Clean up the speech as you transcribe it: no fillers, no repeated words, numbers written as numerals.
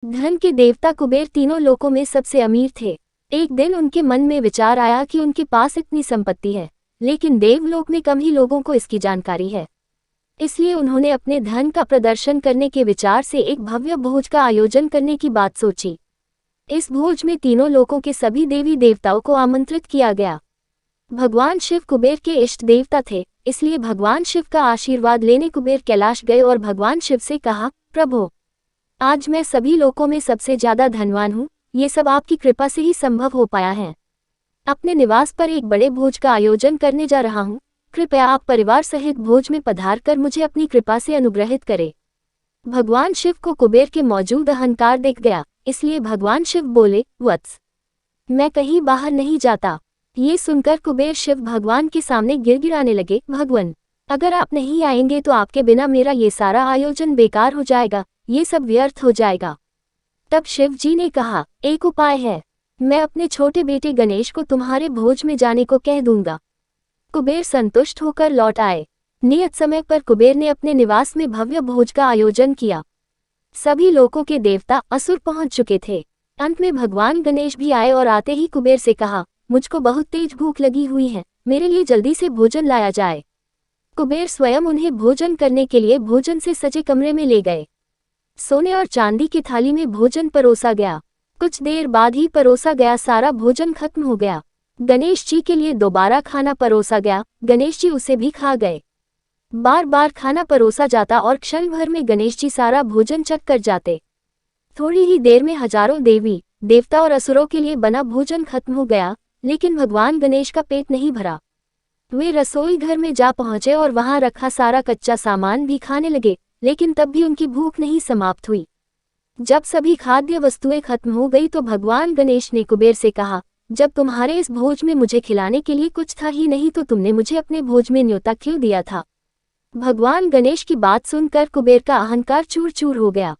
धन के देवता कुबेर तीनों लोकों में सबसे अमीर थे। एक दिन उनके मन में विचार आया कि उनके पास इतनी संपत्ति है, लेकिन देवलोक में कम ही लोगों को इसकी जानकारी है। इसलिए उन्होंने अपने धन का प्रदर्शन करने के विचार से एक भव्य भोज का आयोजन करने की बात सोची। इस भोज में तीनों लोकों के सभी देवी देवताओं को आमंत्रित किया गया। भगवान शिव कुबेर के इष्ट देवता थे, इसलिए भगवान शिव का आशीर्वाद लेने कुबेर कैलाश गए और भगवान शिव से कहा, प्रभु, आज मैं सभी लोकों में सबसे ज्यादा धनवान हूँ, ये सब आपकी कृपा से ही संभव हो पाया है। अपने निवास पर एक बड़े भोज का आयोजन करने जा रहा हूँ, कृपया आप परिवार सहित भोज में पधार कर मुझे अपनी कृपा से अनुग्रहित करें। भगवान शिव को कुबेर के मौजूद अहंकार दिख गया, इसलिए भगवान शिव बोले, वत्स, मैं कहीं बाहर नहीं जाता। ये सुनकर कुबेर शिव भगवान के सामने गिड़गिड़ाने लगे, भगवान, अगर आप नहीं आएंगे तो आपके बिना मेरा ये सारा आयोजन बेकार हो जाएगा, ये सब व्यर्थ हो जाएगा। तब शिव जी ने कहा, एक उपाय है, मैं अपने छोटे बेटे गणेश को तुम्हारे भोज में जाने को कह दूंगा। कुबेर संतुष्ट होकर लौट आए। नियत समय पर कुबेर ने अपने निवास में भव्य भोज का आयोजन किया। सभी लोकों के देवता असुर पहुंच चुके थे। अंत में भगवान गणेश भी आए और आते ही कुबेर से कहा, मुझको बहुत तेज भूख लगी हुई है, मेरे लिए जल्दी से भोजन लाया जाए। कुबेर स्वयं उन्हें भोजन करने के लिए भोजन से सजे कमरे में ले गए। सोने और चांदी की थाली में भोजन परोसा गया। कुछ देर बाद ही परोसा गया सारा भोजन खत्म हो गया। गणेश जी के लिए दोबारा खाना परोसा गया, गणेश जी उसे भी खा गए। बार बार खाना परोसा जाता और क्षण भर में गणेश जी सारा भोजन चख कर जाते। थोड़ी ही देर में हजारों देवी देवता और असुरों के लिए बना भोजन खत्म हो गया, लेकिन भगवान गणेश का पेट नहीं भरा। वे रसोई घर में जा पहुंचे और वहां रखा सारा कच्चा सामान भी खाने लगे, लेकिन तब भी उनकी भूख नहीं समाप्त हुई। जब सभी खाद्य वस्तुएं खत्म हो गई तो भगवान गणेश ने कुबेर से कहा, जब तुम्हारे इस भोज में मुझे खिलाने के लिए कुछ था ही नहीं तो तुमने मुझे अपने भोज में न्योता क्यों दिया था। भगवान गणेश की बात सुनकर कुबेर का अहंकार चूर चूर हो गया।